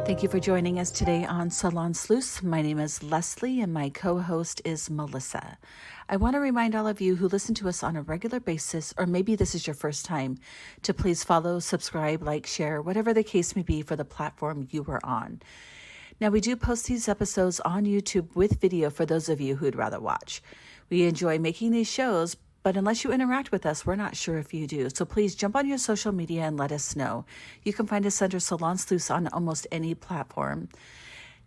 Thank you for joining us today on Salon Sleuths. My name is Leslie and my co-host is Melissa. I want to remind all of you who listen to us on a regular basis, or maybe this is your first time, to please follow, subscribe, like, share, whatever the case may be for the platform you are on. Now, we do post these episodes on YouTube with video for those of you who'd rather watch. We enjoy making these shows, but unless you interact with us, we're not sure if you do. So please jump on your social media and let us know. You can find us under Salon Sleuths on almost any platform.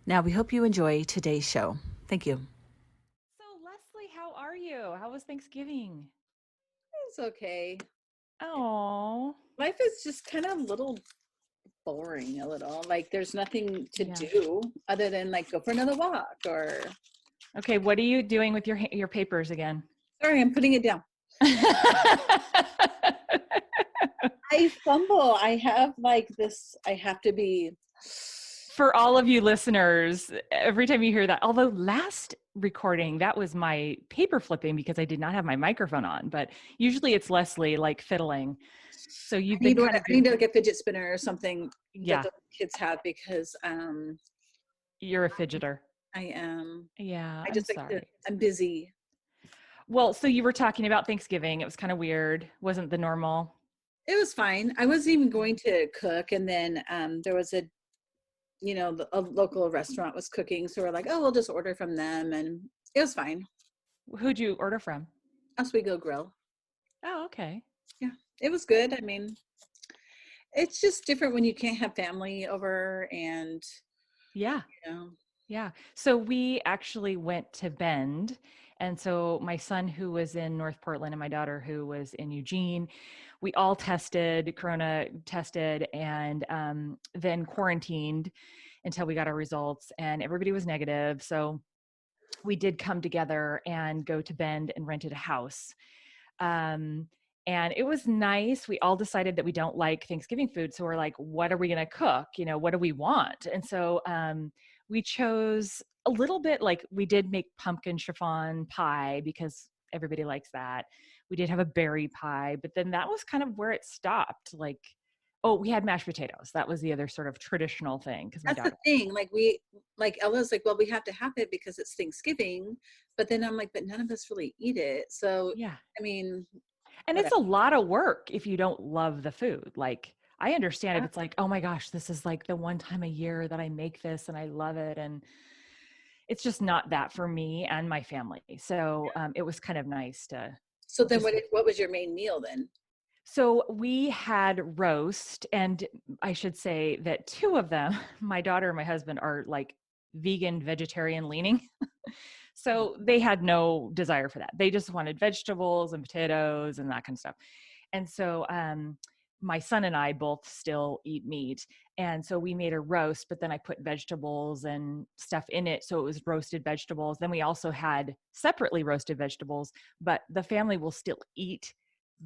Now, we hope you enjoy today's show. Thank you. So, Leslie, how are you? How was Thanksgiving? It's okay. Oh, Life is just kind of a little boring, a little. Like there's nothing to Yeah. do other than like go for another walk or okay. What are you doing with your papers again? sorry, I'm putting it down. I fumble. I have like this, I have to be For all of you listeners, every time you hear that, although last recording, that was my paper flipping because I did not have my microphone on, but usually it's Leslie like fiddling. So you've been kind of I need to like a fidget spinner or something Yeah. that the kids have because You're a fidgeter. I am Yeah, I I'm just like sorry. I'm busy. Well, so you were talking about Thanksgiving. It was kind of weird. Wasn't the normal. It was fine. I wasn't even going to cook, and then there was a a local restaurant was cooking, so we're like, oh, we'll just order from them, and it was fine. Who'd you order from? Oswego Grill. Oh, okay. Yeah, it was good. I mean, it's just different when you can't have family over, and Yeah. you know, Yeah. So we actually went to Bend. And so my son, who was in North Portland, and my daughter, who was in Eugene, we all tested, Corona tested, and then quarantined until we got our results, and everybody was negative. So we did come together and go to Bend and rented a house. Um, and it was nice. We all decided that we don't like Thanksgiving food. So we're like, what are we going to cook? What do we want? And so we chose a little bit, like we did make pumpkin chiffon pie because everybody likes that. We did have a berry pie, but then that was kind of where it stopped. Like, oh, we had mashed potatoes. That was the other sort of traditional thing because my that's the daughter. thing. Like Ella's like, well, we have to have it because it's Thanksgiving, but then I'm like, but none of us really eat it. So, Yeah. I mean, And it's whatever. a lot of work if you don't love the food. Like, I understand if it's like, oh my gosh, this is like the one time a year that I make this and I love it. And it's just not that for me and my family. So it was kind of nice to So then, just. what was your main meal then? So we had roast, and I should say that two of them, my daughter and my husband, are like vegan, vegetarian leaning. So they had no desire for that. They just wanted vegetables and potatoes and that kind of stuff. And so my son and I both still eat meat. And so we made a roast, but then I put vegetables and stuff in it. So it was roasted vegetables. Then we also had separately roasted vegetables, but the family will still eat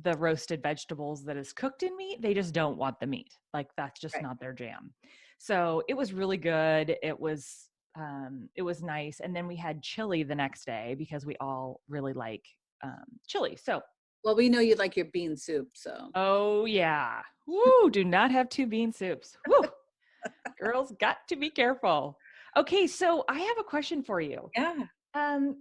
the roasted vegetables that is cooked in meat. They just don't want the meat. Like that's just Right. not their jam. So it was really good. It was nice. And then we had chili the next day because we all really like chili. So Well, we know you like your bean soup, so oh yeah. Woo, do not have two bean soups. Woo. Girls got to be careful. Okay, so I have a question for you. yeah.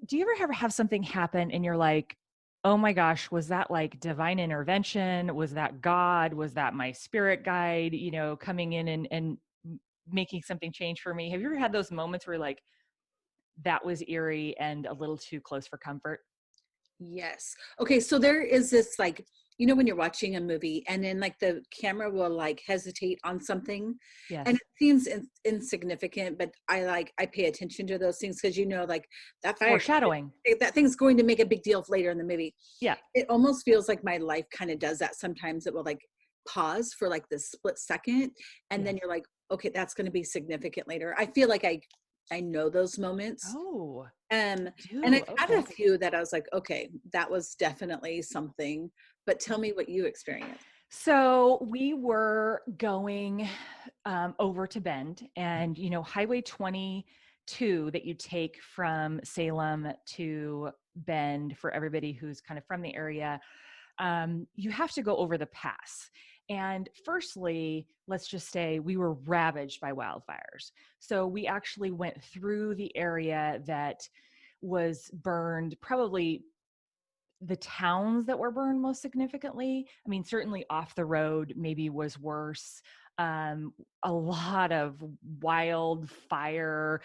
Do you ever have something happen and you're like, oh my gosh, was that like divine intervention? Was that God? Was that my spirit guide, coming in and making something change for me? Have you ever had those moments where like that was eerie and a little too close for comfort? Yes. Okay, so there is this like, when you're watching a movie and then like the camera will like hesitate on something and Yes. it seems insignificant, but I pay attention to those things because like that Foreshadowing. that thing's going to make a big deal later in the movie. Yeah. It almost feels like my life kind of does that sometimes. It will like pause for like this split second and then Yes. you're like, okay, that's going to be significant later. I feel like I know those moments. Oh, Um, and do. I've had a Okay. few that I was like, okay, that was definitely something. But tell me what you experienced. So we were going over to Bend, and Highway 22 that you take from Salem to Bend for everybody who's kind of from the area. you have to go over the pass. And firstly, let's just say we were ravaged by wildfires. So we actually went through the area that was burned, probably the towns that were burned most significantly. I mean, certainly off the road maybe was worse. A lot of wildfire,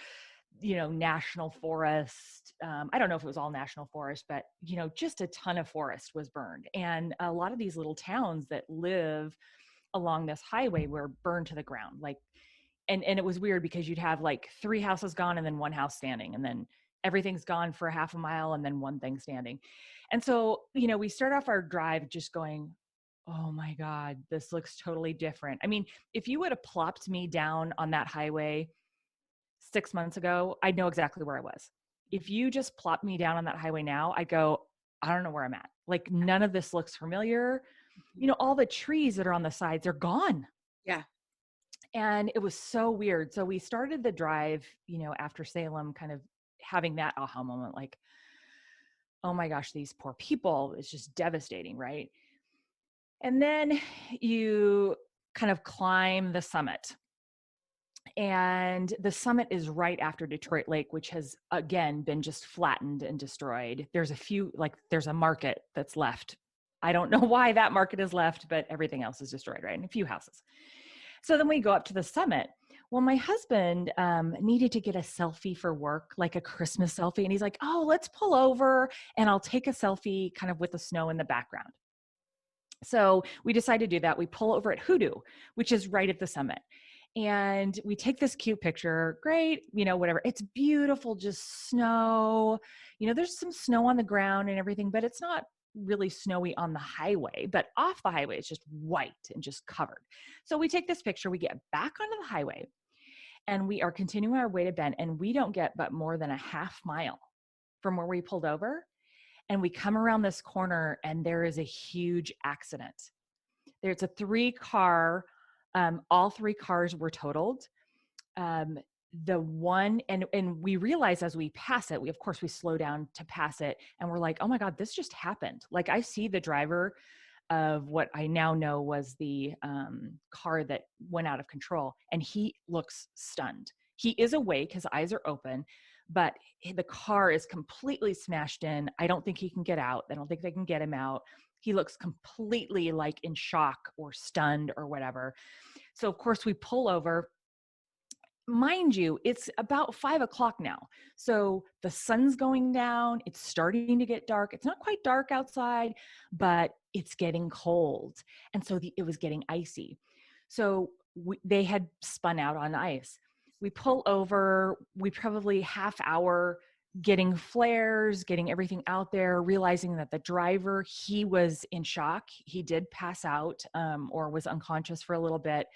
national forest. I don't know if it was all national forest, but, just a ton of forest was burned. And a lot of these little towns that live along this highway were burned to the ground. Like, and it was weird because you'd have like 3 houses gone and then 1 house standing, and then everything's gone for a half a mile and then 1 thing standing. And so, we start off our drive just going, oh my God, this looks totally different. I mean, if you would have plopped me down on that highway 6 months ago, I'd know exactly where I was. If you just plopped me down on that highway now, I'd go, I don't know where I'm at. Like, none of this looks familiar. All the trees that are on the sides are gone. Yeah. And it was so weird. So we started the drive, after Salem, kind of having that aha moment, like, oh my gosh, these poor people, it's just devastating, right? And then you kind of climb the summit. And the summit is right after Detroit Lake, which has again been just flattened and destroyed. There's a market that's left. I don't know why that market is left, but everything else is destroyed, right? And a few houses. So then we go up to the summit. Well, my husband needed to get a selfie for work, like a Christmas selfie. And he's like, oh, let's pull over and I'll take a selfie kind of with the snow in the background. So we decide to do that. We pull over at Hoodoo, which is right at the summit. And we take this cute picture. Great, whatever. It's beautiful, just snow. There's some snow on the ground and everything, but it's not really snowy on the highway. But off the highway, it's just white and just covered. So we take this picture. We get back onto the highway, and we are continuing our way to Bend. And we don't get but more than a half mile from where we pulled over. And we come around this corner, and there is a huge accident. There's a 3-car. All 3 cars were totaled. The one, and we realize as we pass it, we slow down to pass it, and we're like, oh my God, this just happened. Like, I see the driver of what I now know was the car that went out of control, and he looks stunned. He is awake, his eyes are open, but the car is completely smashed in. I don't think he can get out. I don't think they can get him out. He looks completely like in shock or stunned or whatever. So of course we pull over. Mind you, it's about 5 o'clock now. So the sun's going down. It's starting to get dark. It's not quite dark outside, but it's getting cold. And so it was getting icy. So they had spun out on ice. We pull over. We probably half hour getting flares, getting everything out there, realizing that the driver, he was in shock. He did pass out or was unconscious for a little bit.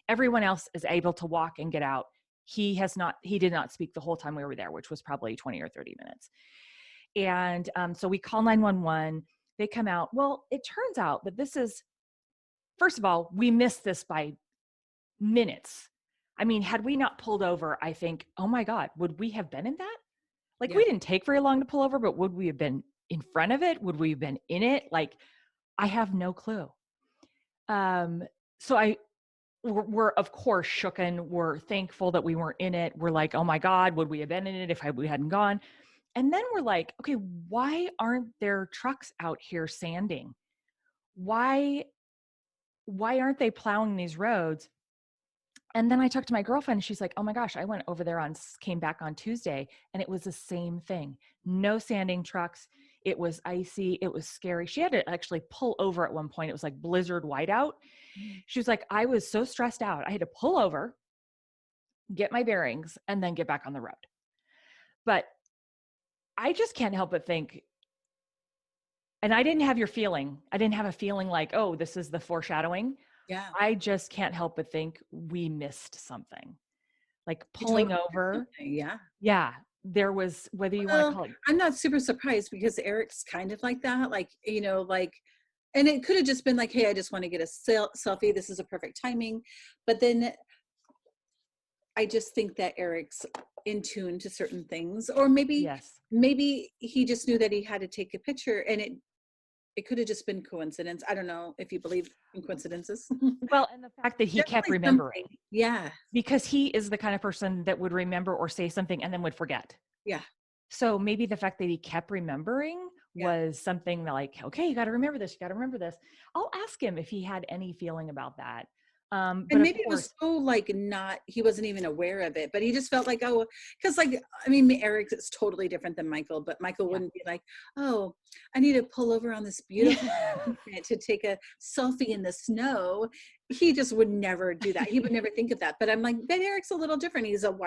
Everyone else is able to walk and get out. He did not speak the whole time we were there, which was probably 20 or 30 minutes. And so we call 911. They come out. Well, it turns out that first of all, we missed this by minutes. I mean, had we not pulled over, I think, oh my God, would we have been in that? Like, we didn't take very long to pull over, but would we have been in front of it? Would we have been in it? Like, I have no clue. So we're of course shooken. We're thankful that we weren't in it. We're like, oh my God, would we have been in it if we hadn't gone? And then we're like, okay, why aren't there trucks out here sanding? Why aren't they plowing these roads? And then I talked to my girlfriend, and she's like, oh my gosh, I went over there came back on Tuesday, and it was the same thing. No sanding trucks. It was icy. It was scary. She had to actually pull over at one point. It was like blizzard whiteout. She was like, I was so stressed out. I had to pull over, get my bearings, and then get back on the road. But I just can't help but think, and I didn't have your feeling. I didn't have a feeling like, oh, this is the foreshadowing. Yeah. I just can't help but think we missed something. Like pulling over. Yeah. Yeah. There was, whether you want to call it. I'm not super surprised because Eric's kind of like that. Like, and it could have just been like, hey, I just want to get a selfie. This is a perfect timing. But then I just think that Eric's in tune to certain things, or maybe he just knew that he had to take a picture, and it could have just been coincidence. I don't know if you believe in coincidences. Well, and the fact that he kept Definitely remembering, something. Yeah. because he is the kind of person that would remember or say something and then would forget. Yeah. So maybe the fact that he kept remembering Yeah. was something like, okay, you got to remember this. You got to remember this. I'll ask him if he had any feeling about that. But And of maybe it was course, so like not, he wasn't even aware of it, but he just felt like, oh, because like, I mean, Eric is totally different than Michael, but Michael yeah. wouldn't be like, oh, I need to pull over on this Yeah. beautiful sunset to take a selfie in the snow. He just would never do that. He would never think of that. But I'm like, Ben Eric's a little different. He's a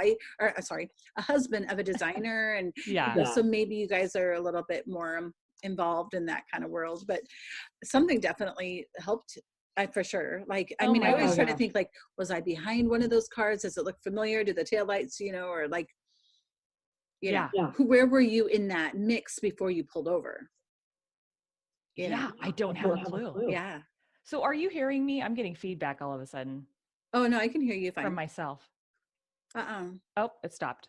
husband of a designer. And Yeah. so maybe you guys are a little bit more involved in that kind of world, but something definitely helped. For sure. Like, I Oh mean, I my always gosh. try to think like, was I behind one of those cars? Does it look familiar? Do the taillights, or like, Yeah. where were you in that mix before you pulled over? Yeah. I don't have a clue. Yeah. So are you hearing me? I'm getting feedback all of a sudden Oh no, I can hear you from fine. myself. Uh-uh. Oh, it stopped.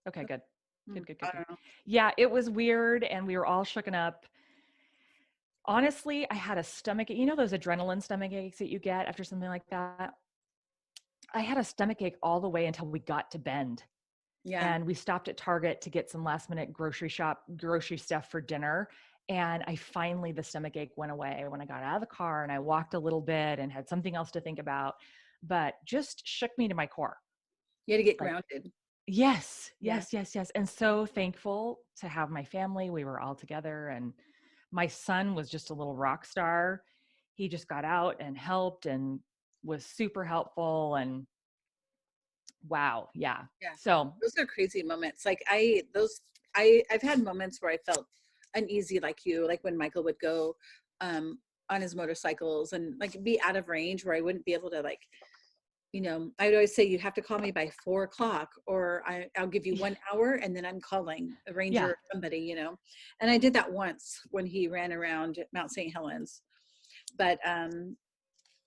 Okay, good. Good, good, I good, good. don't know. Yeah, it was weird and we were all shooken up. Honestly, I had a stomach, those adrenaline stomach aches that you get after something like that. I had a stomach ache all the way until we got to Bend. Yeah. And we stopped at Target to get some last minute grocery stuff for dinner. And the stomach ache went away when I got out of the car and I walked a little bit and had something else to think about, but just shook me to my core. You had to get Like, grounded. yes, Yeah. yes, yes, yes. And so thankful to have my family. We were all together and my son was just a little rock star. He just got out and helped and was super helpful and wow. Yeah. Yeah. So Those are crazy moments. Like I've had moments where I felt uneasy like you, like when Michael would go on his motorcycles and like be out of range where I wouldn't be able to like, I would always say you have to call me by 4 o'clock or I'll give you 1 hour and then I'm calling a ranger yeah. or somebody, and I did that once when he ran around Mount St. Helens.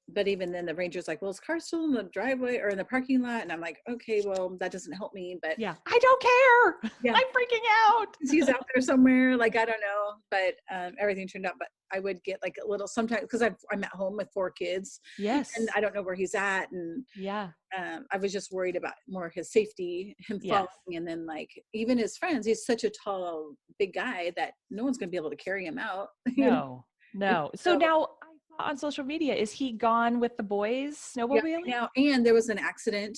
But even then the ranger's like, well, his car's still in the driveway or in the parking lot. And I'm like, okay, well, that doesn't help me, but Yeah. I don't care. yeah, I'm freaking out. he's out there somewhere. Like, I don't know, but everything turned out, but I would get like a little sometimes because I'm at home with 4 kids Yes. and I don't know where he's at. And Yeah. I was just worried about more his safety, him falling. Yes. And then like, even his friends, he's such a tall, big guy that no one's going to be able to carry him out. No. And No. So now I saw on social media, is he gone with the boys yeah, snowmobiling? now, and there was an accident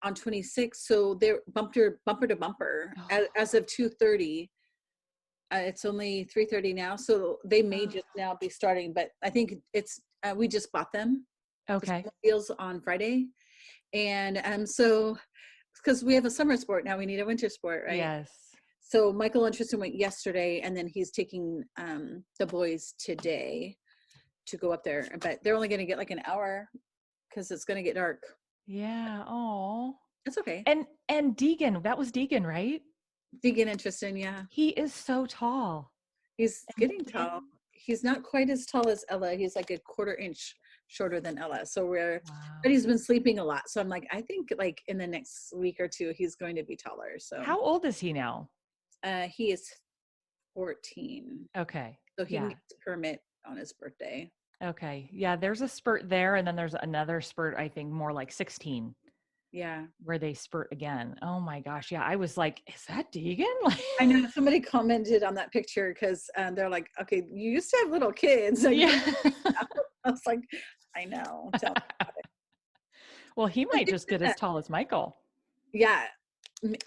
on 26. So they're bumper to bumper as of 2:30. It's only 3:30 now. So they may just now be starting, but I think it's, we just bought them. Okay. Deals on Friday. And so, because we have a summer sport now, we need a winter sport, right? Yes. So Michael and Tristan went yesterday and then he's taking the boys today to go up there, but they're only going to get like an hour because it's going to get dark. Yeah. Oh. That's okay. And Deegan, that was Deegan, right? Deegan and Tristan, yeah. He is so tall. He's getting tall. He's not quite as tall as Ella. He's like a 1/4 inch shorter than Ella. So but he's been sleeping a lot. So I'm like, I think like in the next week or two, he's going to be taller. So How old is he now? he is 14. Okay. So he can get his permit on his birthday. Okay. Yeah. There's a spurt there. And then there's another spurt, I think more like 16. Yeah. Where they spurt again. Oh my gosh. Yeah. I was like, is that Deegan? I know somebody commented on that picture because they're like, okay, you used to have little kids. Like, yeah. I was like, I know. Tell me about it. Well, he might just get as tall as Michael. Yeah.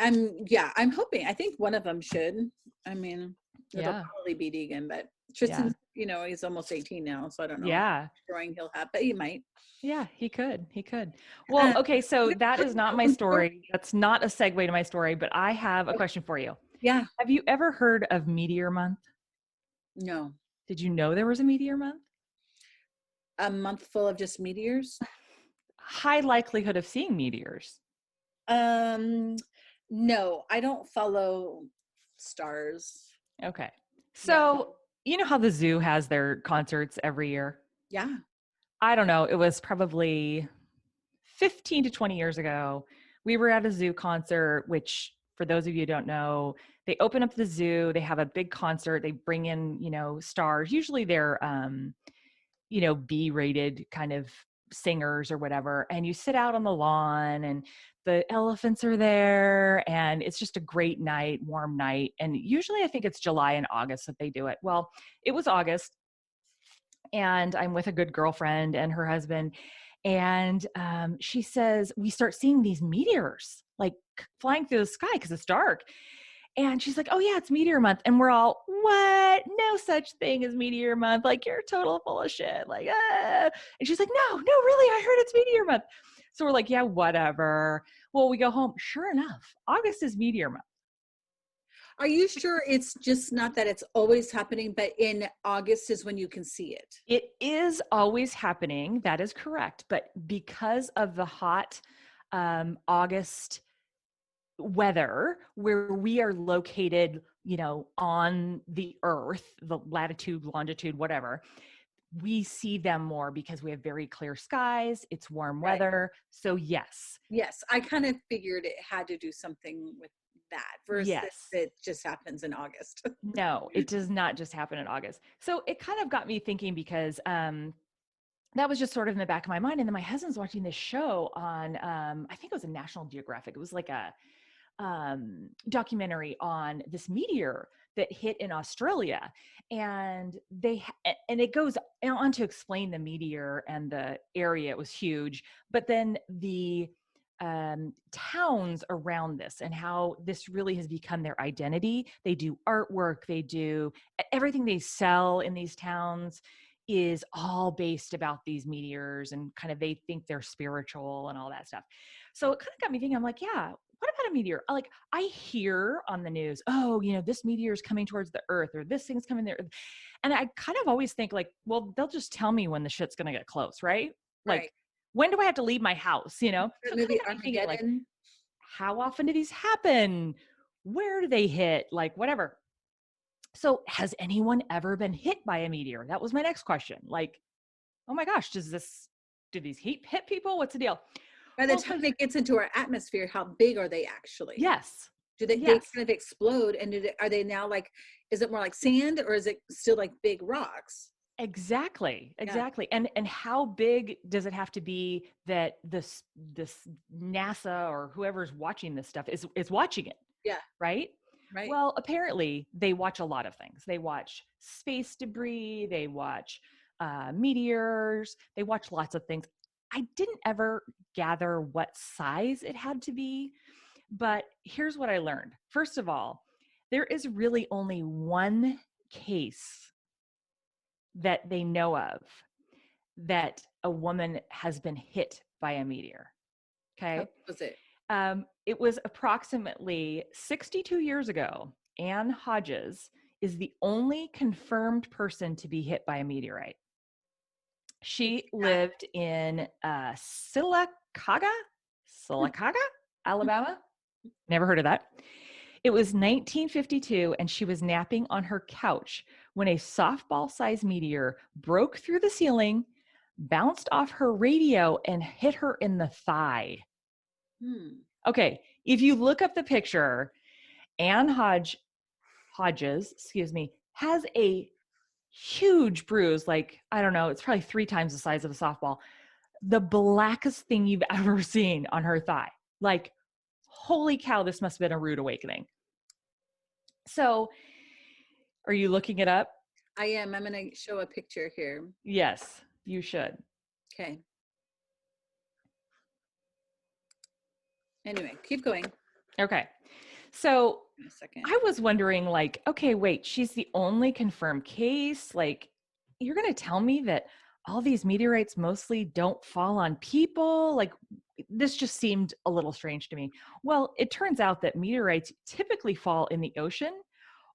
I'm hoping. I think one of them should. I mean, it'll probably be Deegan, but Tristan, he's almost 18 now, so I don't know. Yeah. Growing he'll have, but he might. Yeah, he could. Well, okay, so that is not my story. That's not a segue to my story, but I have a question for you. Yeah. Have you ever heard of Meteor Month? No. Did you know there was a Meteor Month? A month full of just meteors? High likelihood of seeing meteors. No, I don't follow stars. Okay. So, you know how the zoo has their concerts every year? Yeah. I don't know. It was probably 15 to 20 years ago. We were at a zoo concert, which for those of you who don't know, they open up the zoo, they have a big concert, they bring in, stars. Usually they're, B-rated kind of singers or whatever. And you sit out on the lawn and the elephants are there and it's just a great night, warm night. And usually I think it's July and August that they do it. Well, it was August and I'm with a good girlfriend and her husband. And she says, we start seeing these meteors like flying through the sky because it's dark. And she's like, oh yeah, it's meteor month. And we're all, what? No such thing as meteor month. Like, you're total full of shit. Like, ah. And she's like, no, really, I heard it's meteor month. So we're like, yeah, whatever. Well, we go home. Sure enough, August is meteor month. Are you sure it's just not that it's always happening, but in August is when you can see it? It is always happening. That is correct. But because of the hot August weather where we are located, on the earth, the latitude, longitude, whatever, we see them more because we have very clear skies. It's warm weather. So yes. Yes. I kind of figured it had to do something with that versus it just happens in August. No, it does not just happen in August. So it kind of got me thinking because, that was just sort of in the back of my mind. And then my husband's watching this show on, I think it was a National Geographic. It was like a documentary on this meteor that hit in Australia. And it goes on to explain the meteor and the area. It was huge. But then the towns around this and how this really has become their identity. They do artwork. They do everything they sell in these towns is all based about these meteors and kind of they think they're spiritual and all that stuff. So it kind of got me thinking, I'm like, yeah, what about a meteor? Like I hear on the news, oh, this meteor is coming towards the earth or this thing's coming there. And I kind of always think like, well, they'll just tell me when the shit's going to get close, right? Like, when do I have to leave my house? So maybe thinking, like, how often do these happen? Where do they hit? Like whatever. So has anyone ever been hit by a meteor? That was my next question. Like, oh my gosh, do these hit people? What's the deal? By the time it gets into our atmosphere, how big are they actually? Yes. Do they kind of explode? And are they now like, is it more like sand or is it still like big rocks? Exactly. And how big does it have to be that this NASA or whoever's watching this stuff is watching it? Yeah. Right? Right. Well, apparently they watch a lot of things. They watch space debris, they watch meteors, they watch lots of things. I didn't ever gather what size it had to be, but here's what I learned. First of all, there is really only one case that they know of that a woman has been hit by a meteor. Okay. How was it? It was approximately 62 years ago. Anne Hodges is the only confirmed person to be hit by a meteorite. She lived in Sylacauga, Alabama. Never heard of that. It was 1952, and she was napping on her couch when a softball-sized meteor broke through the ceiling, bounced off her radio, and hit her in the thigh. Okay, if you look up the picture, Anne Hodges, has a huge bruise, like, I don't know, it's probably 3 times the size of a softball. The blackest thing you've ever seen on her thigh. Like, holy cow, this must have been a rude awakening. So, are you looking it up? I am. I'm going to show a picture here. Yes, you should. Okay. Anyway, keep going. Okay. So a second. I was wondering, like, okay, wait, she's the only confirmed case. Like, you're going to tell me that all these meteorites mostly don't fall on people? Like, this just seemed a little strange to me. Well, it turns out that meteorites typically fall in the ocean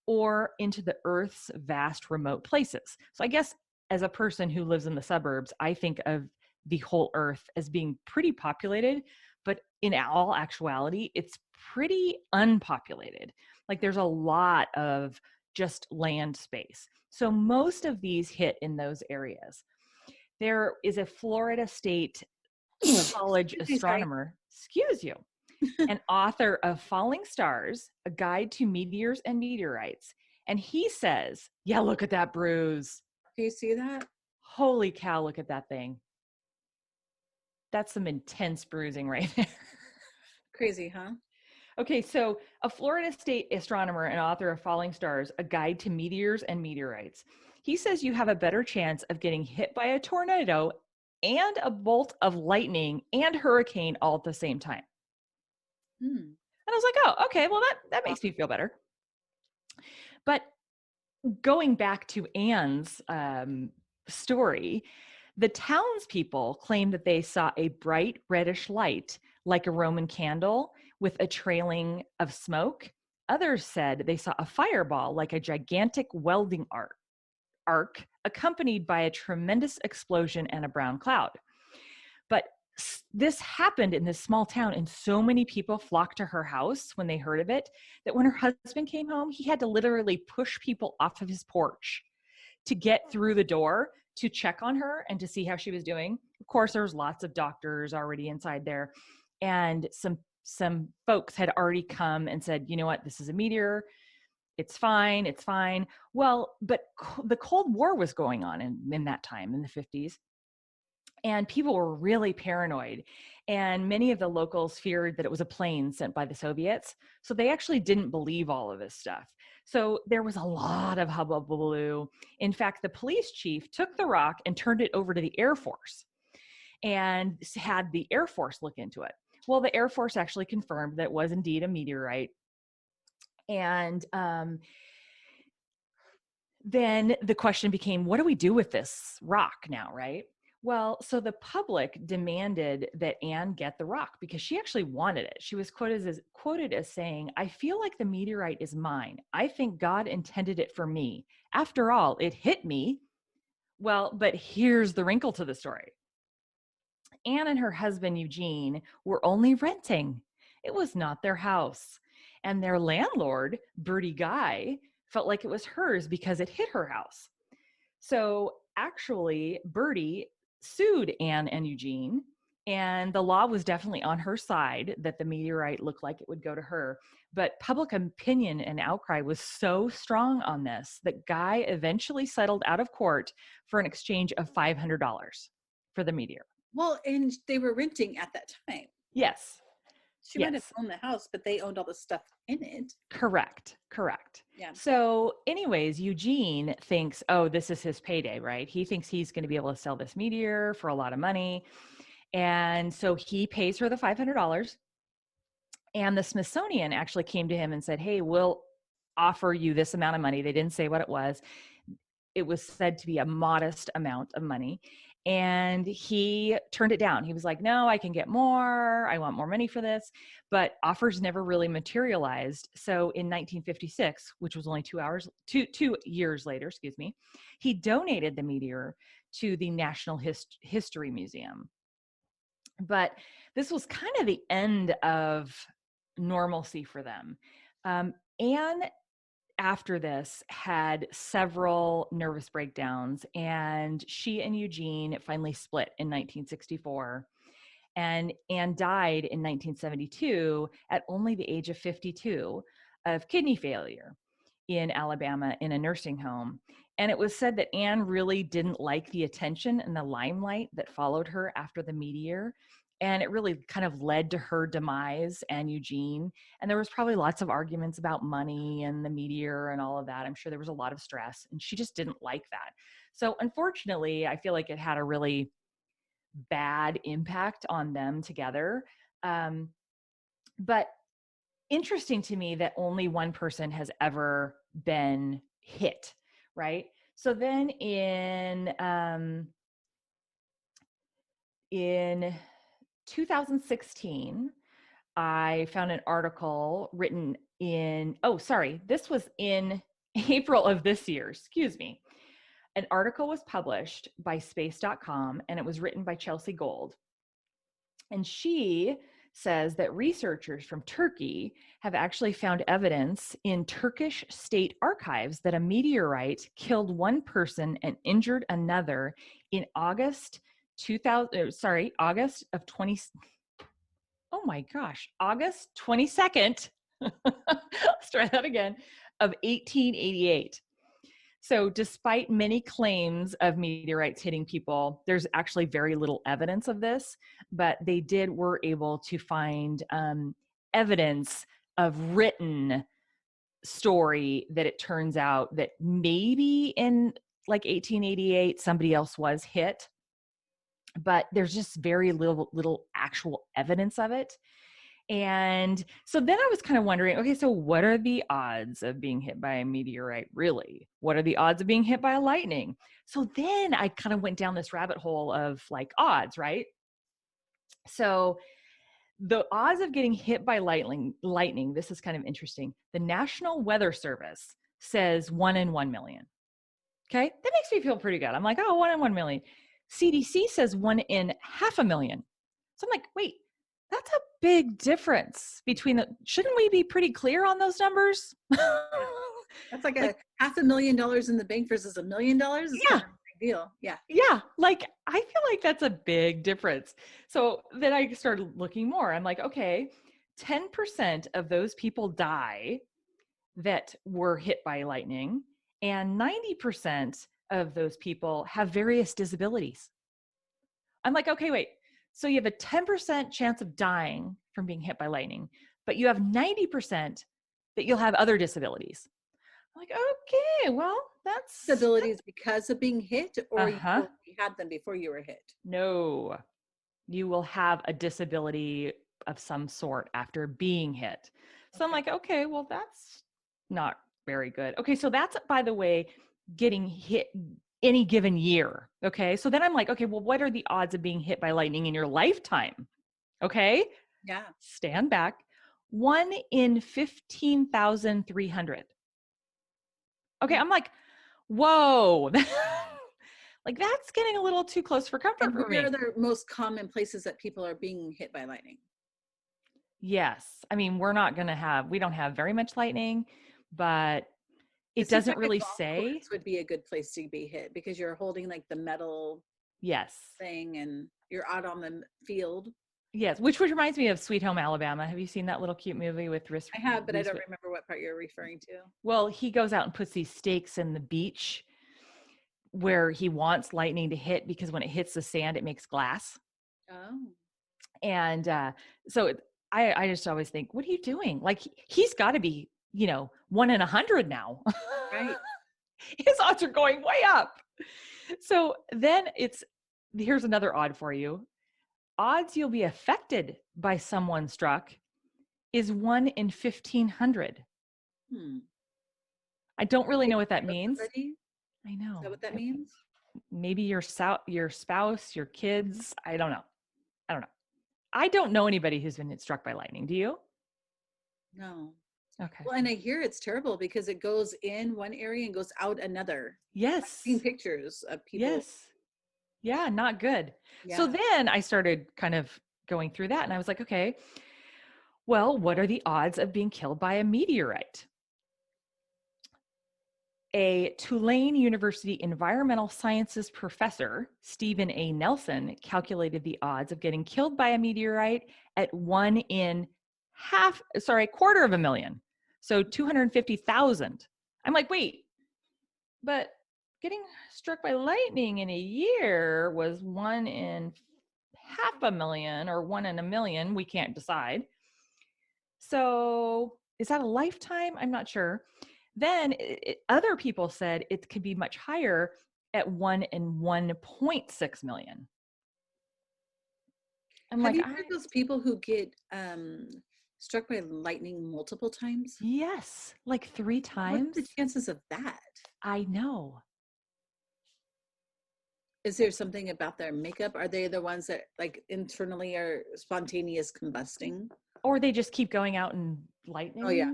or into the Earth's vast remote places. So I guess as a person who lives in the suburbs, I think of the whole Earth as being pretty populated, but in all actuality, it's pretty unpopulated. Like there's a lot of just land space. So most of these hit in those areas. There is a Florida State College astronomer, excuse you. and author of Falling Stars, A Guide to Meteors and Meteorites. And he says, yeah, look at that bruise. Do you see that? Holy cow, look at that thing. That's some intense bruising right there. Crazy, huh? Okay, so a Florida State astronomer and author of Falling Stars, A Guide to Meteors and Meteorites. He says you have a better chance of getting hit by a tornado and a bolt of lightning and hurricane all at the same time. Hmm. And I was like, oh, okay, well, that makes me feel better. But going back to Anne's story, the townspeople claimed that they saw a bright reddish light like a Roman candle with a trailing of smoke. Others said they saw a fireball like a gigantic welding arc accompanied by a tremendous explosion and a brown cloud. But this happened in this small town, and so many people flocked to her house when they heard of it that when her husband came home, he had to literally push people off of his porch to get through the door to check on her and to see how she was doing. Of course, there was lots of doctors already inside there, and some folks had already come and said, you know what, this is a meteor. It's fine. It's fine. Well, but the Cold War was going on in that time in the 50s. And people were really paranoid. And many of the locals feared that it was a plane sent by the Soviets. So they actually didn't believe all of this stuff. So there was a lot of hullabaloo. In fact, the police chief took the rock and turned it over to the Air Force and had the Air Force look into it. Well, the Air Force actually confirmed that it was indeed a meteorite. And then the question became, what do we do with this rock now, right? Well, so the public demanded that Anne get the rock because she actually wanted it. She was quoted as saying, I feel like the meteorite is mine. I think God intended it for me. After all, it hit me. Well, but here's the wrinkle to the story. Anne and her husband, Eugene, were only renting. It was not their house. And their landlord, Bertie Guy, felt like it was hers because it hit her house. So actually, Bertie sued Anne and Eugene, and the law was definitely on her side that the meteorite looked like it would go to her. But public opinion and outcry was so strong on this that Guy eventually settled out of court for an exchange of $500 for the meteor. Well, and they were renting at that time. Yes. She might have owned the house, but they owned all the stuff in it. Correct. Yeah. So anyways, Eugene thinks, oh, this is his payday, right? He thinks he's going to be able to sell this meteor for a lot of money. And so he pays her the $500. And the Smithsonian actually came to him and said, hey, we'll offer you this amount of money. They didn't say what it was. It was said to be a modest amount of money. And he turned it down. He was like, no, I can get more. I want more money for this. But offers never really materialized. So in 1956, which was only 2 years later, he donated the meteor to the National History Museum. But this was kind of the end of normalcy for them. Anne, after this, had several nervous breakdowns, and she and Eugene finally split in 1964. And Anne died in 1972 at only the age of 52 of kidney failure in Alabama in a nursing home. And it was said that Anne really didn't like the attention and the limelight that followed her after the meteor. And it really kind of led to her demise and Eugene. And there was probably lots of arguments about money and the meteor and all of that. I'm sure there was a lot of stress, and she just didn't like that. So unfortunately, I feel like it had a really bad impact on them together. But interesting to me that only one person has ever been hit, right? So then in 2016, I found an article written this was in April of this year, excuse me. An article was published by space.com, and it was written by Chelsea Gold. And she says that researchers from Turkey have actually found evidence in Turkish state archives that a meteorite killed one person and injured another in August of 20. oh my gosh, August 22nd, let's try that again, of 1888. So despite many claims of meteorites hitting people, there's actually very little evidence of this, but were able to find evidence of written story that it turns out that maybe in like 1888, somebody else was hit, but there's just very little actual evidence of it. And so then I was kind of wondering, okay, so what are the odds of being hit by a meteorite really? What are the odds of being hit by a lightning? So then I kind of went down this rabbit hole of like odds, right? So the odds of getting hit by lightning, this is kind of interesting. The National Weather Service says 1 in 1 million. Okay, that makes me feel pretty good. I'm like, oh, 1 in 1 million. CDC says 1 in 500,000. So I'm like, wait, that's a big difference between shouldn't we be pretty clear on those numbers? That's like a $500,000 in the bank versus $1 million. It's Yeah. kind of a big deal. Yeah. Yeah. Like, I feel like that's a big difference. So then I started looking more. I'm like, okay, 10% of those people die that were hit by lightning, and 90% of those people have various disabilities. I'm like, okay, wait. So you have a 10% chance of dying from being hit by lightning, but you have 90% that you'll have other disabilities. I'm like, okay, well, that's Disabilities because of being hit, or you Uh-huh. already had them before you were hit? No, you will have a disability of some sort after being hit. So I'm Okay. like, okay, well, that's not very good. Okay, so that's, by the way, getting hit any given year. Okay, so then I'm like, okay, well, what are the odds of being hit by lightning in your lifetime? Okay, Yeah. stand back. 1 in 15,300. Okay, I'm like, whoa. Like, that's getting a little too close for comfort And for where are me. the most common places that people are being hit by lightning? Yes. I mean, we don't have very much lightning, but It it seems doesn't like a really golf say. course would be a good place to be hit because you're holding like the metal Yes. thing and you're out on the field. Yes. Which reminds me of Sweet Home Alabama. Have you seen that little cute movie with I have, but I Reese? don't remember what part you're referring to. Well, he goes out and puts these stakes in the beach where he wants lightning to hit because when it hits the sand, it makes glass. Oh, And I just always think, what are you doing? Like he's got to be, 1 in 100 now. right. His odds are going way up. So then here's another odd for you. Odds you'll be affected by someone struck is 1 in 1,500. Hmm. I don't really know what that Know means. somebody? I know. Is that what that means? Maybe your spouse, your kids. I don't know. I don't know anybody who's been struck by lightning. Do you? No. Okay. Well, and I hear it's terrible because it goes in one area and goes out another. I've Yes. seen pictures of people. Yes. Yeah, not good. So Yeah. then I started kind of going through that and I was like, okay, well, what are the odds of being killed by a meteorite? A Tulane University environmental sciences professor, Stephen A. Nelson, calculated the odds of getting killed by a meteorite at 1 in quarter of a million. So 250,000. I'm like, wait, but getting struck by lightning in a year was 1 in 500,000 or 1 in a million. We can't decide. So is that a lifetime? I'm not sure. Then other people said it could be much higher at 1 in 1.6 million. I'm Have like, you heard those people who get struck by lightning multiple times? yes, like 3 What are times. the chances of that? I know. Is there something about their makeup? Are they the ones that like internally are spontaneous combusting? Or they just keep going out in lightning Oh yeah.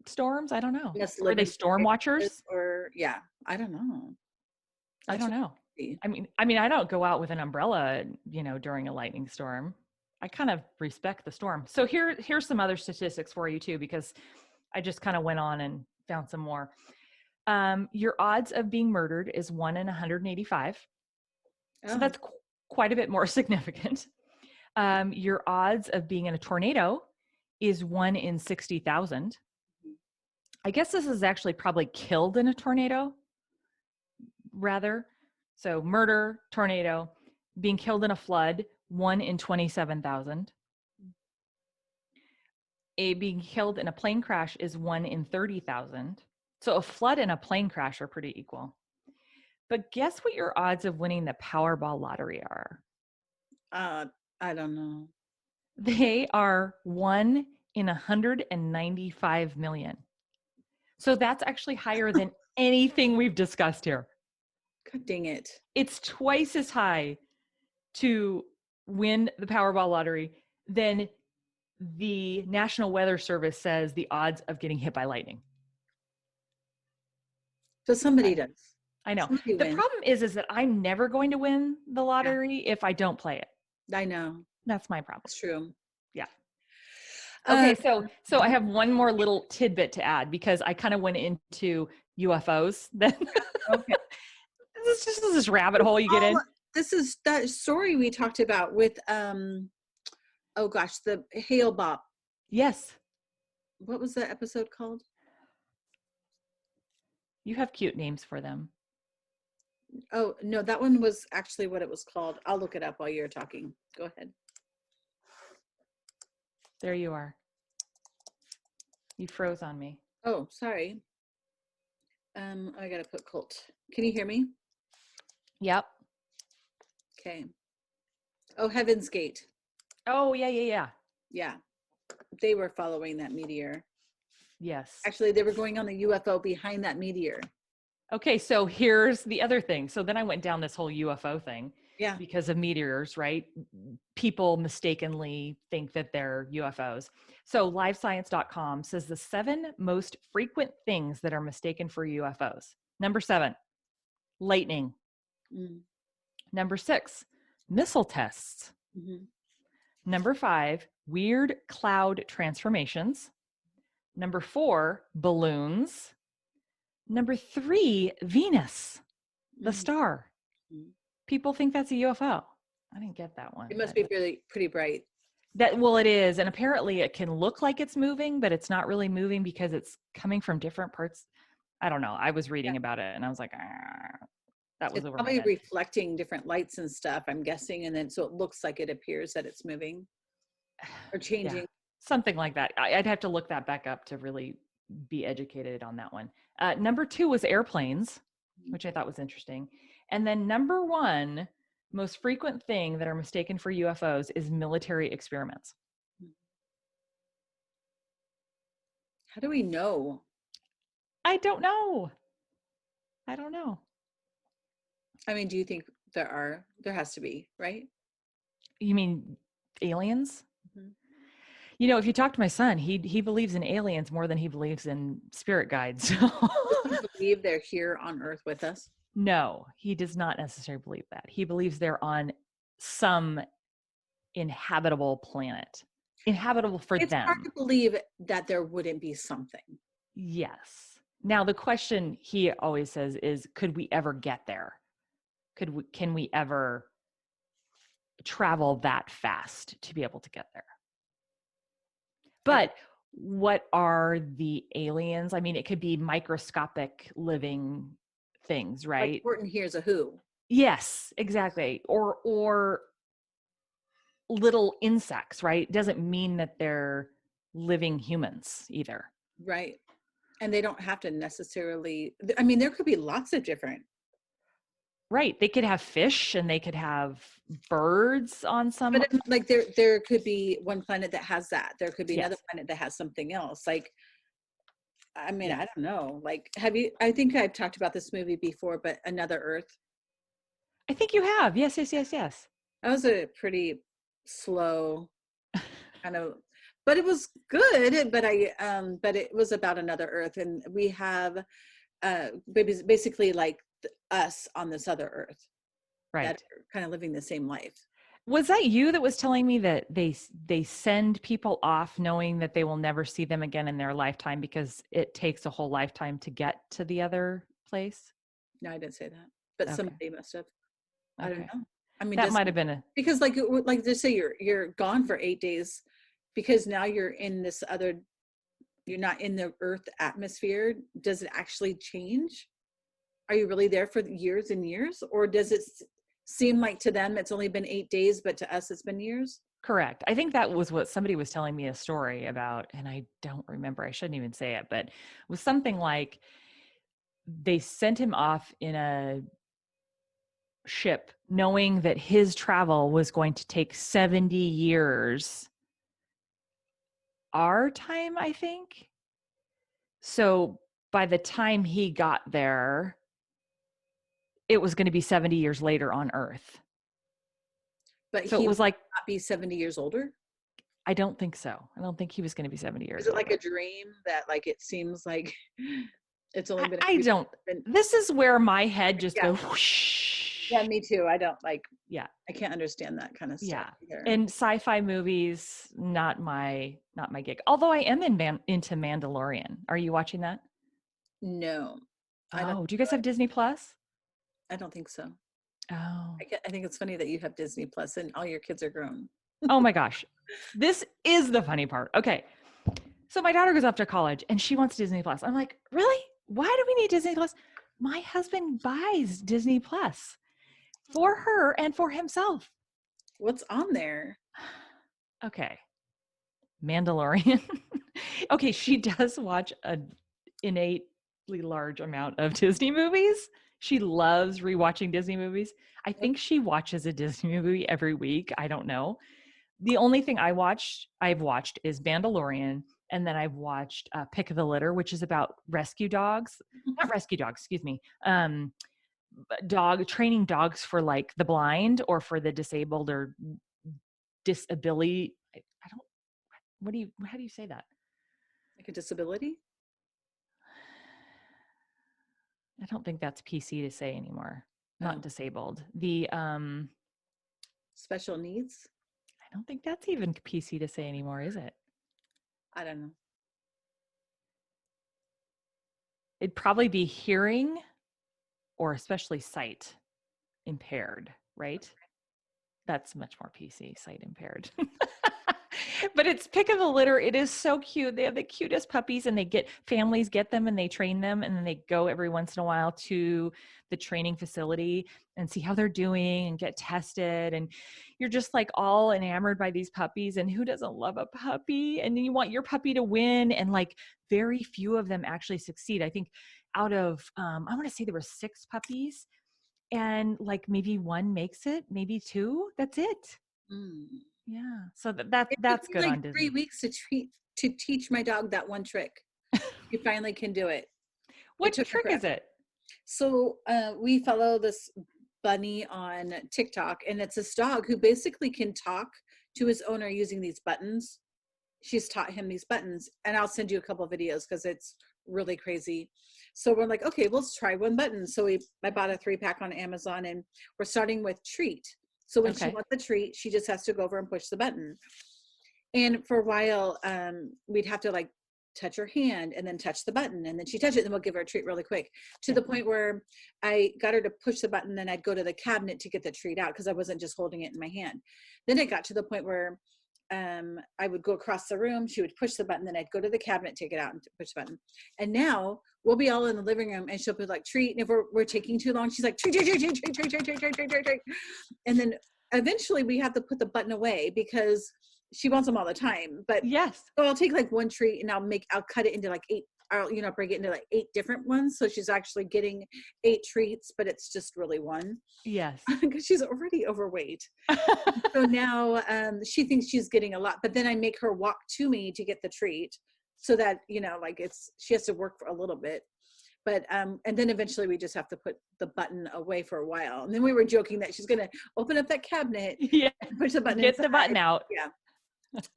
storms. I don't know. Must Or are live they in storm watchers? or yeah, I don't know. I That's don't know. crazy. I mean, I don't go out with an umbrella, during a lightning storm. I kind of respect the storm. So here's some other statistics for you too, because I just kind of went on and found some more. Your odds of being murdered is 1 in 185. So Oh, that's quite a bit more significant. Your odds of being in a tornado is 1 in 60,000. I guess this is actually probably killed in a tornado, rather. So murder, tornado, being killed in a flood, 1 in 27,000. Being killed in a plane crash is 1 in 30,000. So a flood and a plane crash are pretty equal. But guess what your odds of winning the Powerball lottery are? I don't know. They are 1 in 195 million. So that's actually higher than anything we've discussed here. God dang it. It's twice as high to win the Powerball lottery than the National Weather Service says the odds of getting hit by lightning. So somebody does. I know. Somebody The wins. problem is that I'm never going to win the lottery if I don't play it. I know. That's my problem. It's true. Yeah. Okay, so I have one more little tidbit to add because I kind of went into UFOs then. Okay. This is just this rabbit hole you get in. This is that story we talked about with oh gosh, the Hale Bop. Yes. What was the episode called? You have cute names for them. Oh, no, that one was actually what it was called. I'll look it up while you're talking. Go ahead. There you are. You froze on me. Oh, sorry. I gotta put Colt. Can you hear me? Yep. Okay. Oh, Heaven's Gate. Oh, yeah. Yeah. They were following that meteor. Yes. Actually, they were going on the UFO behind that meteor. Okay, so here's the other thing. So then I went down this whole UFO thing. Yeah. Because of meteors, right? People mistakenly think that they're UFOs. So livescience.com says the 7 most frequent things that are mistaken for UFOs. Number 7, lightning. Number 6, missile tests. Number 5, weird cloud transformations. Number 4, balloons. Number 3, Venus, the star. People think that's a UFO. I didn't get that one. It must be really pretty bright. Well, it is. And apparently it can look like it's moving, but it's not really moving because it's coming from different parts. I don't know. I was reading about it and I was like, that was It's over probably my head. reflecting different lights and stuff, I'm guessing. And then so it looks like it appears that it's moving or changing. Yeah, something like that. I'd have to look that back up to really be educated on that one. Number 2 was airplanes, which I thought was interesting. And then number 1, most frequent thing that are mistaken for UFOs is military experiments. How do we know? I don't know. I mean, do you think there has to be, right? You mean aliens? You know, if you talk to my son, he believes in aliens more than he believes in spirit guides. Does he believe they're here on Earth with us? No, he does not necessarily believe that. He believes they're on some inhabitable planet, inhabitable for them. It's hard to believe that there wouldn't be something. Yes. Now, the question he always says is, could we ever get there? Can we ever travel that fast to be able to get there? But what are the aliens? I mean, it could be microscopic living things, right? Like Horton Hears a Who. Yes, exactly. Or little insects, right? It doesn't mean that they're living humans either. Right. And they don't have to necessarily, I mean, there could be lots of different. Right. They could have fish and they could have birds on some. But like there could be one planet that has that. There could be another planet that has something else. Like, I mean, I don't know. Like, I think I've talked about this movie before, but Another Earth. I think you have. Yes. That was a pretty slow kind of, but it was good. But it was about another Earth, and we have basically like us on this other Earth, right? That are kind of living the same life. Was that you that was telling me that they send people off knowing that they will never see them again in their lifetime because it takes a whole lifetime to get to the other place? No, I didn't say that, but somebody must have. I don't know. I mean, That might have been a, because like just say you're gone for 8 days because now you're in this other, you're not in the earth atmosphere. Does it actually change? Are you really there for years and years? Or does it seem like to them it's only been 8 days, but to us it's been years? correct. I think that was what somebody was telling me a story about, and I don't remember. I shouldn't even say it, but it was something like they sent him off in a ship knowing that his travel was going to take 70 years our time, I think. So by the time he got there, it was going to be 70 years later on Earth. But So it he was would like, not be 70 years older? I don't think so. I don't think he was going to be 70 Is years it like older. a dream that like it seems like it's only been a I few don't, been, this is where my head just yeah. goes whoosh. Yeah, me too. I don't like, Yeah. I can't understand that kind of stuff Yeah. either. And sci-fi movies, not my gig. Although I am into Mandalorian. Are you watching that? No, I don't Oh, do you guys have Disney Plus? I don't think so. Oh. I think it's funny that you have Disney Plus and all your kids are grown. Oh my gosh. This is the funny part. Okay. So my daughter goes off to college and she wants Disney Plus. I'm like, really? Why do we need Disney Plus? My husband buys Disney Plus for her and for himself. What's on there? Okay. Mandalorian. Okay, she does watch an innately large amount of Disney movies. She loves rewatching Disney movies. I think she watches a Disney movie every week. I don't know. The only thing I've watched is Mandalorian, and then I've watched Pick of the Litter, which is about rescue dogs. Not rescue dogs, excuse me. Dog training dogs for like the blind or for the disabled or disability. I don't. How do you say that? Like a disability? I don't think that's PC to say anymore. Not Oh, disabled. special needs? I don't think that's even PC to say anymore, is it? I don't know. It'd probably be hearing or especially sight impaired, right? That's much more PC, sight impaired. But it's Pick of the Litter. It is so cute. They have the cutest puppies and families get them and they train them and then they go every once in a while to the training facility and see how they're doing and get tested. And you're just like all enamored by these puppies. And who doesn't love a puppy? And you want your puppy to win. And like very few of them actually succeed. I think out of, I want to say there were 6 puppies and like maybe 1 makes it, maybe 2. That's it. Mm. Yeah. So It took that's me good like on 3 Disney. weeks to teach my dog that one trick. He finally can do it. It What took her trick is forever. it? So we follow this bunny on TikTok, and it's this dog who basically can talk to his owner using these buttons. She's taught him these buttons, and I'll send you a couple of videos because it's really crazy. So we're like, okay, let's try one button. So I bought a 3-pack on Amazon, and we're starting with treat. So when she Okay. wants the treat, she just has to go over and push the button. And for a while, we'd have to like touch her hand and then touch the button, and then she touch it, and then we'll give her a treat really quick, to Yeah. the point where I got her to push the button, then I'd go to the cabinet to get the treat out because I wasn't just holding it in my hand. Then it got to the point where I would go across the room, she would push the button, then I'd go to the cabinet, take it out and push the button. And now we'll be all in the living room and she'll be like, treat. And if we're taking too long, she's like, treat, treat, treat, treat, treat, treat, treat, treat, treat, treat, treat. And then eventually we have to put the button away because she wants them all the time. But Yes. so I'll take like one treat and I'll cut it into like 8, I'll break it into like 8 different ones. So she's actually getting 8 treats, but it's just really one Yes. because she's already overweight. So now she thinks she's getting a lot, but then I make her walk to me to get the treat so that, like she has to work for a little bit. But and then eventually we just have to put the button away for a while. And then we were joking that she's going to open up that cabinet, Yeah. push the button Get inside. the button out. Yeah.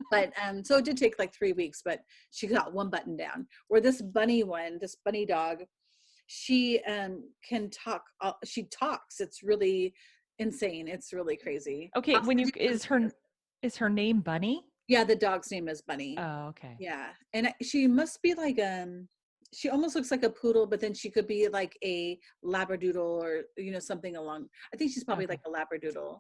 But so it did take like 3 weeks, but she got one button down. Where this bunny dog, she can talk. She talks. It's really insane. It's really crazy. Okay. I'll send you some Is her name Bunny? Yeah, the dog's name is Bunny. Oh, okay. Yeah, and she must be like she almost looks like a poodle, but then she could be like a labradoodle or something along. I think she's probably Okay. like a labradoodle.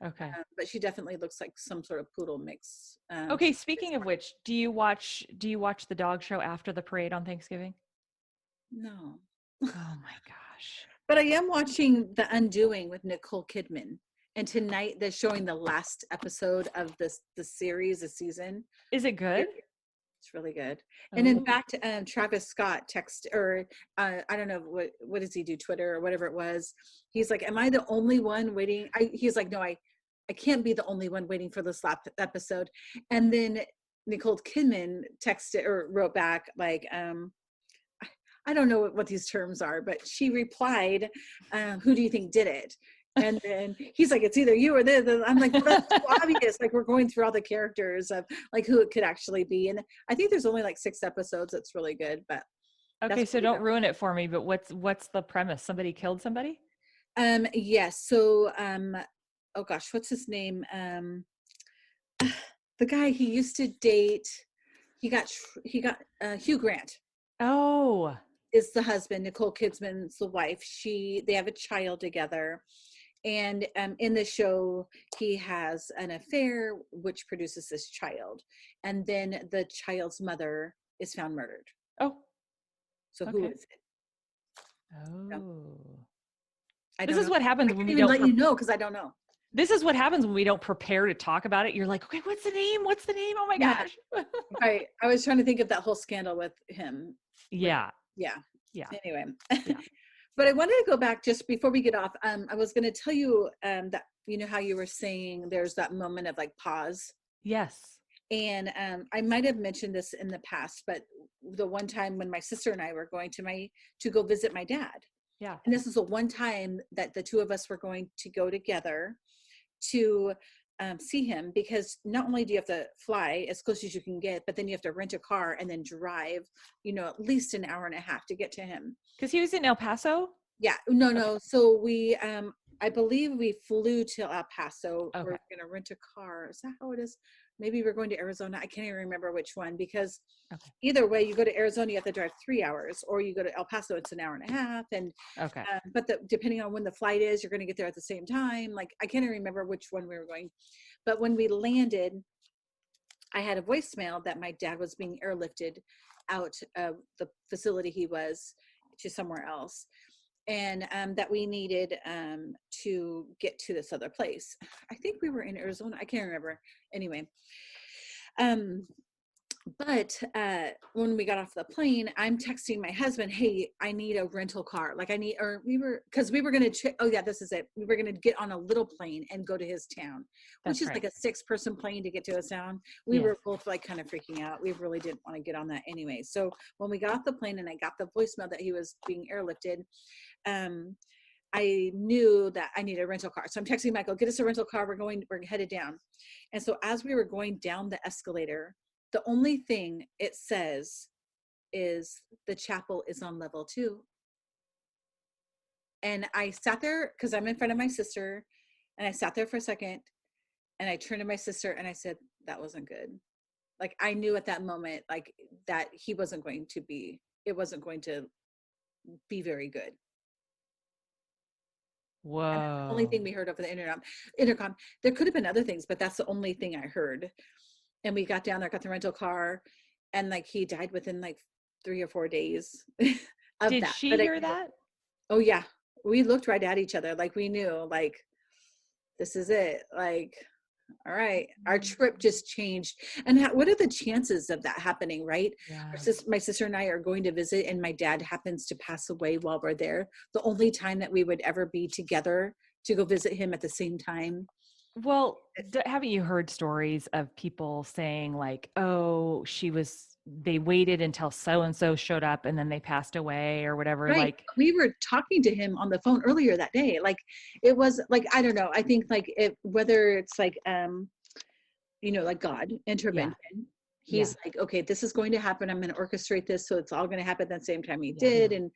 Okay. But she definitely looks like some sort of poodle mix. Okay, speaking of which, do you watch the dog show after the parade on Thanksgiving? No. Oh my gosh. But I am watching The Undoing with Nicole Kidman. And tonight they're showing the last episode of the series, the season. Is it good? It's really good. And in Oh, fact, Travis Scott I don't know what does he do, Twitter or whatever it was. He's like, "Am I the only one waiting?" He's like, "No, I can't be the only one waiting for this last episode." And then Nicole Kidman texted or wrote back like, I don't know what these terms are, but she replied, "Who do you think did it?" And then he's like, "It's either you or this." And I'm like, "Well, that's too obvious." Like we're going through all the characters of like who it could actually be. And I think there's only like 6 episodes. That's really good, but okay. that's So what we don't got. ruin it for me. But what's the premise? Somebody killed somebody? Yes. So, oh gosh, what's his name? The guy he used to date. He got Hugh Grant Oh, is the husband. Nicole Kidman's the wife. They have a child together. And in the show, he has an affair, which produces this child. And then the child's mother is found murdered. oh, So who okay. is it? No, Oh. I This don't is know. what I happens when can't we even don't. let you know because I don't know. This is what happens when we don't prepare to talk about it. You're like, okay, what's the name? What's the name? Oh my Yeah, gosh. right. I was trying to think of that whole scandal with him. With Yeah, yeah. yeah, Anyway, yeah. but I wanted to go back just before we get off. I was going to tell you that you know how you were saying there's that moment of like pause. Yes. And I might have mentioned this in the past, but the one time when my sister and I were going to go visit my dad, Yeah. and this is the one time that the two of us were going to go together to see him, because not only do you have to fly as close as you can get, but then you have to rent a car and then drive, at least an hour and a half to get to him. Because he was in El Paso. Yeah, no, Okay. no. So I believe we flew to El Paso. We're Okay. going to rent a car. Is that how it is? Maybe we're going to Arizona. I can't even remember which one, because Okay. either way, you go to Arizona, you have to drive 3 hours, or you go to El Paso, it's an hour and a half. And, Okay. but depending on when the flight is, you're going to get there at the same time. Like, I can't even remember which one we were going. But when we landed, I had a voicemail that my dad was being airlifted out of the facility he was to somewhere else, and that we needed to get to this other place. I think we were in Arizona. I can't remember. Anyway, but when we got off the plane, I'm texting my husband, "Hey, I need a rental car. Like because we were going to, oh yeah, this is it. We were going to get on a little plane and go to his town, which That's is right. like a 6-person plane to get to his town. We Yes. were both like kind of freaking out. We really didn't want to get on that anyway. So when we got off the plane and I got the voicemail that he was being airlifted, I knew that I needed a rental car. So I'm texting Michael, "Get us a rental car. We're headed down." And so as we were going down the escalator, the only thing it says is the chapel is on level 2. And I sat there because I'm in front of my sister, and I sat there for a second, and I turned to my sister and I said, "That wasn't good." Like I knew at that moment, like that it wasn't going to be very good. And that's the only Whoa. thing we heard over the intercom. There could have been other things, but that's the only thing I heard. And we got down there, got the rental car, and like he died within like 3 or 4 days of Did that. she But I hear knew, that? oh yeah, we looked right at each other, like we knew, like this is it. Like, all right, our trip just changed. And what are the chances of that happening, right? Yeah. My sister and I are going to visit, and my dad happens to pass away while we're there. The only time that we would ever be together to go visit him at the same time. Well, haven't you heard stories of people saying like, "Oh, they waited until so and so showed up and then they passed away or whatever." Right. Like, We were talking to him on the phone earlier that day. Like it was like, I don't know. I think like whether it's like, like God yeah, intervention, yeah, he's like, okay, this is going to happen. I'm going to orchestrate this. So it's all going to happen at the same time he yeah. did. And,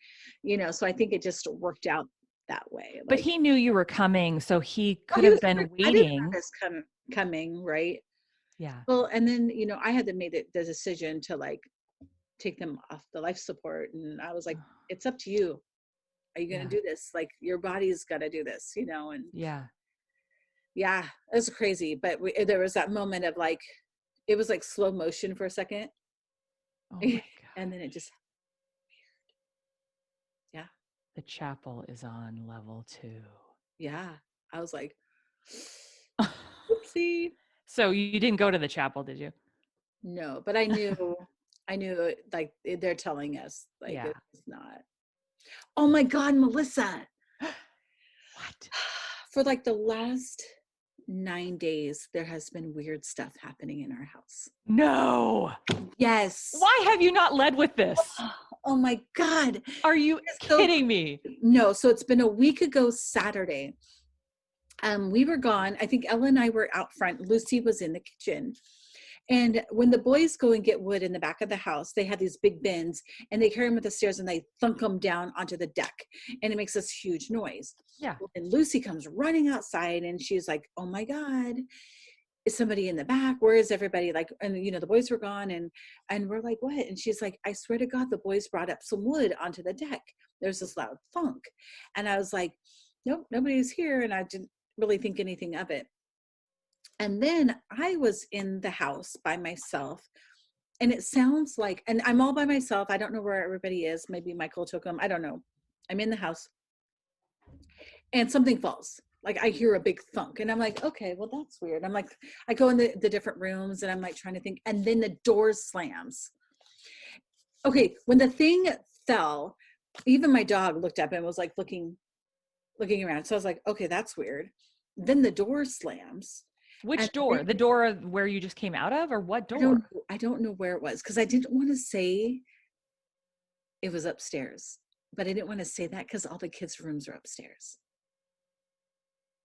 so I think it just worked out that way. But Like, he knew you were coming, so he oh, could he have was been excited for waiting. this coming. Right. Yeah. Well, and then, I had to make the decision to like take them off the life support. And I was like, it's up to you. Are you going Yeah. to do this? Like your body's got to do this, and Yeah. Yeah, it was crazy. But there was that moment of like, it was like slow motion for a second. Oh my And God. then it just, yeah, The chapel is on level 2. yeah. I was like, oopsie. So you didn't go to the chapel, did you? No, but I knew like they're telling us like Yeah. it's not. Oh my God, Melissa. What? For like the last 9 days, there has been weird stuff happening in our house. No. Yes. Why have you not led with this? Oh my God. Are you So, kidding me? no, so it's been a week ago Saturday. We were gone. I think Ella and I were out front. Lucy was in the kitchen. And when the boys go and get wood in the back of the house, they have these big bins and they carry them up the stairs and they thunk them down onto the deck. And it makes this huge noise. Yeah. And Lucy comes running outside and she's like, oh my God, is somebody in the back? Where is everybody? Like, and the boys were gone and we're like, what? And she's like, I swear to God, the boys brought up some wood onto the deck. There's this loud thunk. And I was like, nope, nobody's here. And I didn't really think anything of it. And then I was in the house by myself and it sounds like, and I'm all by myself. I don't know where everybody is. Maybe Michael took them. I don't know. I'm in the house and something falls. Like I hear a big thunk and I'm like, okay, well, that's weird. I'm like, I go in the different rooms and I'm like trying to think. And then the door slams. Okay. When the thing fell, even my dog looked up and was like looking around. So I was like, okay, that's weird. Then the door slams. Which door? The door where you just came out of, or what door? I don't know where it was because I didn't want to say it was upstairs, but I didn't want to say that because all the kids' rooms are upstairs.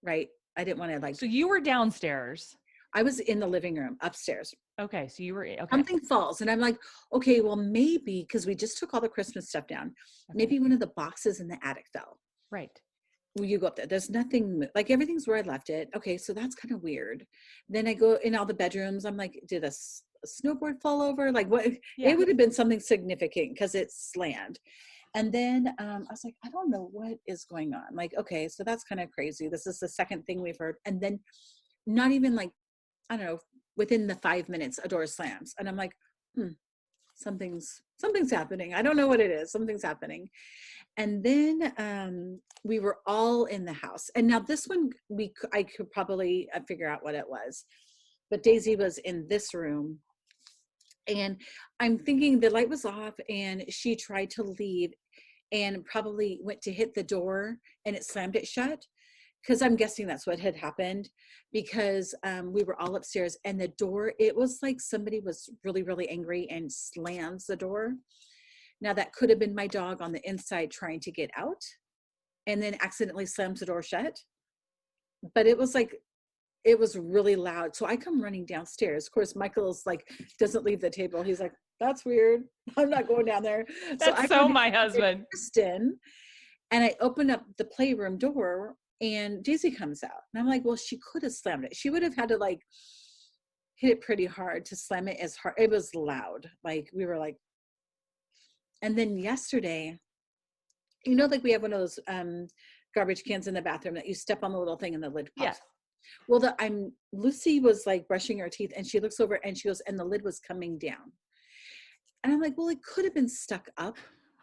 Right? I didn't want to like. So you were downstairs. I was in the living room upstairs. Okay, so you were okay. Something falls, and I'm like, okay, well, maybe because we just took all the Christmas stuff down. Okay. Maybe one of the boxes in the attic fell. Right. Well, you go up there. There's nothing like everything's where I left it. Okay, so that's kind of weird. Then I go in all the bedrooms. I'm like, did a snowboard fall over? Like what? Yeah. It would have been something significant because it slammed. And then I was like, I don't know what is going on. Like, okay, so that's kind of crazy. This is the second thing we've heard. And then not even like, I don't know, within the 5 minutes, a door slams. And I'm like, something's happening. I don't know what it is. Something's happening. And then we were all in the house. And now this one, I could probably figure out what it was. But Daisy was in this room. And I'm thinking the light was off and she tried to leave and probably went to hit the door and it slammed it shut. Because I'm guessing that's what had happened because we were all upstairs and the door, it was like somebody was really, really angry and slams the door. Now that could have been my dog on the inside trying to get out and then accidentally slams the door shut. But it was like, it was really loud. So I come running downstairs. Of course, Michael's like, doesn't leave the table. He's like, that's weird. I'm not going down there. That's so my husband. Kristen, and I open up the playroom door and Daisy comes out. And I'm like, well, she could have slammed it. She would have had to like hit it pretty hard to slam it as hard. It was loud. Like we were like, and then yesterday, like we have one of those garbage cans in the bathroom that you step on the little thing and the lid pops. Yeah. Well, Lucy was like brushing her teeth and she looks over and she goes, and the lid was coming down. And I'm like, well, it could have been stuck up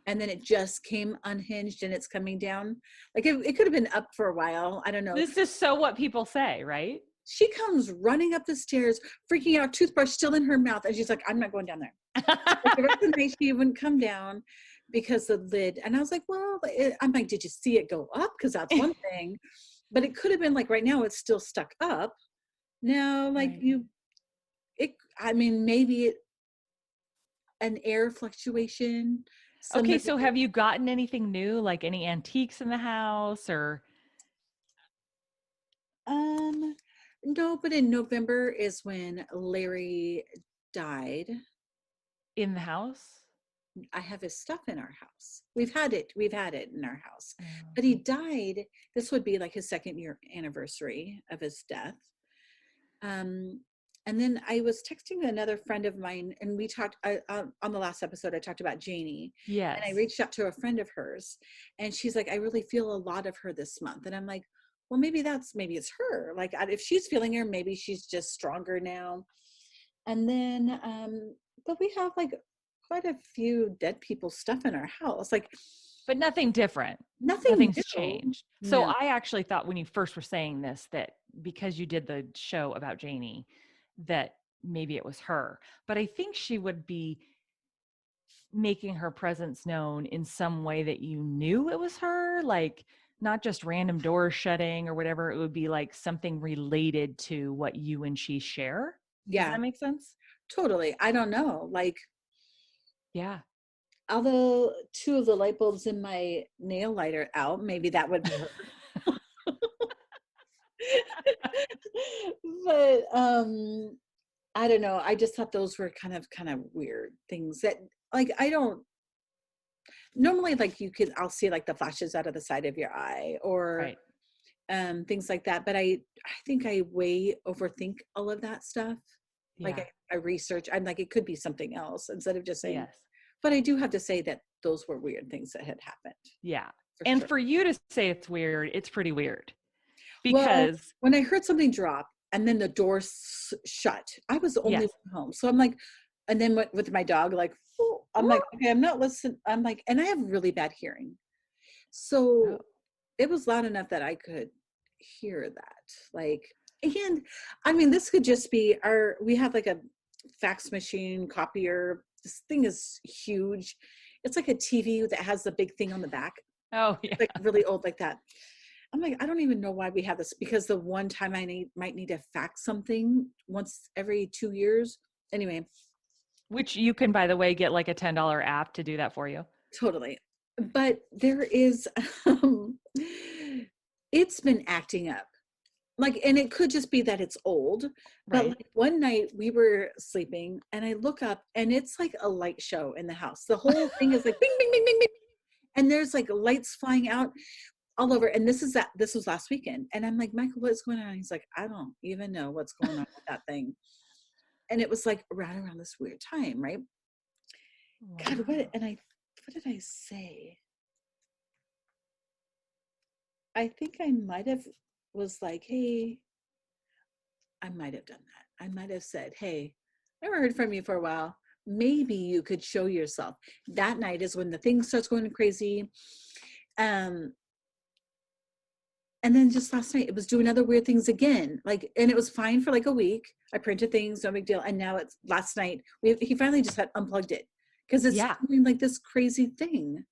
and then it just came unhinged and it's coming down. Like it could have been up for a while. I don't know. This is so what people say, right? She comes running up the stairs, freaking out, toothbrush still in her mouth. And she's like, I'm not going down there. Like the rest of the night, she wouldn't come down because the lid. And I was like, well, I'm like, did you see it go up? Because that's one thing. But it could have been like right now it's still stuck up. Now, like right. Maybe an air fluctuation. Okay, so have you gotten anything new, like any antiques in the house or? No, but in November is when Larry died. In the house? I have his stuff in our house. We've had it in our house. But he died. This would be like his 2nd year anniversary of his death. And then I was texting another friend of mine and we talked on the last episode, I talked about Janie. Yes. And I reached out to a friend of hers and she's like, I really feel a lot of her this month. And I'm like, well, maybe it's her. Like if she's feeling her, maybe she's just stronger now. And then, but we have like quite a few dead people stuff in our house, like But nothing different. nothing Nothing's new. changed. So No. I actually thought when you first were saying this, that because you did the show about Janie, that maybe it was her. But I think she would be making her presence known in some way that you knew it was her, like not just random doors shutting or whatever. It would be like something related to what you and she share. Does Yeah, that make sense? totally. I don't know. Like, Yeah. although two of the light bulbs in my nail lighter out, maybe that would be her. But I don't know. I just thought those were kind of weird things that, like, I don't normally, like, I'll see like the flashes out of the side of your eye or Right. things like that. But I think I way overthink all of that stuff. Like Yeah. I research, I'm like, it could be something else instead of just saying, Yes. but I do have to say that those were weird things that had happened. Yeah. For And sure. for you to say it's weird, it's pretty weird Well, because when I heard something drop and then the door shut, I was the only yes. one home. So I'm like, and then with my dog, like, oh, I'm like, okay, I'm not listening. I'm like, and I have really bad hearing. Oh, So it was loud enough that I could hear that. Like, and I mean, this could just be we have like a fax machine copier. This thing is huge. It's like a TV that has the big thing on the back. oh It's yeah. like really old like that. I'm like, I don't even know why we have this, because the one time might need to fax something once every 2 years. Anyway, Which you can, by the way, get like a $10 app to do that for you. totally. But there is, it's been acting up. Like, and it could just be that it's old, but Right. like one night we were sleeping and I look up and it's like a light show in the house. The whole thing is like bing, bing, bing, bing, bing. And there's like lights flying out all over. And this was last weekend. And I'm like, Michael, what's going on? He's like, I don't even know what's going on with that thing. And it was like right around this weird time, right? God, Wow. what did I say? I think I might have was like, hey, I might have done that. I might have said, hey, I never heard from you for a while. Maybe you could show yourself. That night is when the thing starts going crazy. Um, and then just last night, it was doing other weird things again. Like, and it was fine for like a week. I printed things, no big deal. And now it's last night. He finally just had unplugged it because it's Yeah. doing like this crazy thing.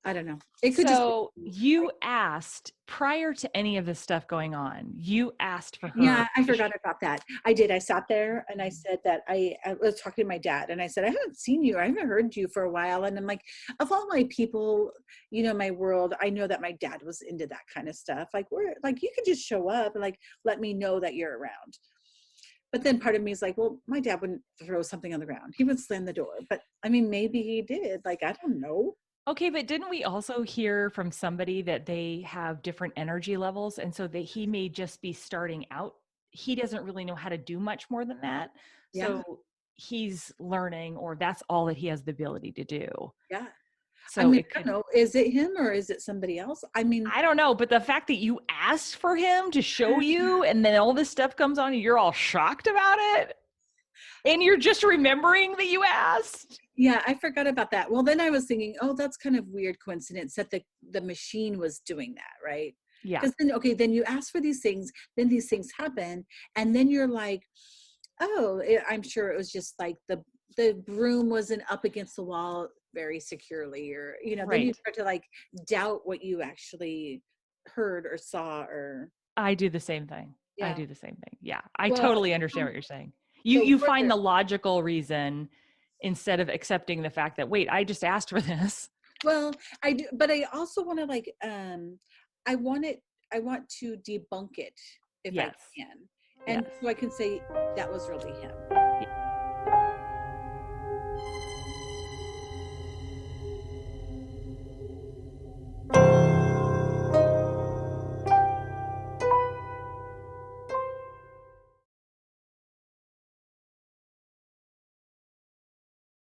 I don't know. It could just So be, you asked prior to any of this stuff going on, you asked for yeah, her. I forgot about that. I did. I sat there and I said that I was talking to my dad and I said, I haven't seen you. I haven't heard you for a while. And I'm like, of all my people, my world, I know that my dad was into that kind of stuff. Like, we're like, you could just show up and like, let me know that you're around. But then part of me is like, well, my dad wouldn't throw something on the ground. He would slam the door. But I mean, maybe he did. Like, I don't know. Okay, but didn't we also hear from somebody that they have different energy levels, and so that he may just be starting out? He doesn't really know how to do much more than that. Yeah. So he's learning, or that's all that he has the ability to do. Yeah. I So mean, it I don't could, know. Is it him or is it somebody else? I mean, I don't know, but the fact that you asked for him to show you and then all this stuff comes on and you're all shocked about it, and you're just remembering that you asked. yeah, I forgot about that. Well, then I was thinking, oh, that's kind of weird coincidence that the machine was doing that, right? Yeah, Because then, okay, then you ask for these things, then these things happen, and then you're like, oh, I'm sure it was just like the broom wasn't up against the wall very securely, or then you right. start to like doubt what you actually heard or saw, or I do the same thing. I yeah. do the same thing. Yeah, I Well, totally understand what you're saying. You the you find word the logical reason instead of accepting the fact that, wait, I just asked for this. Well, I do, but I also want to like, I want it, I want to debunk it if I Yes. can. And Yes. so I can say that was really him.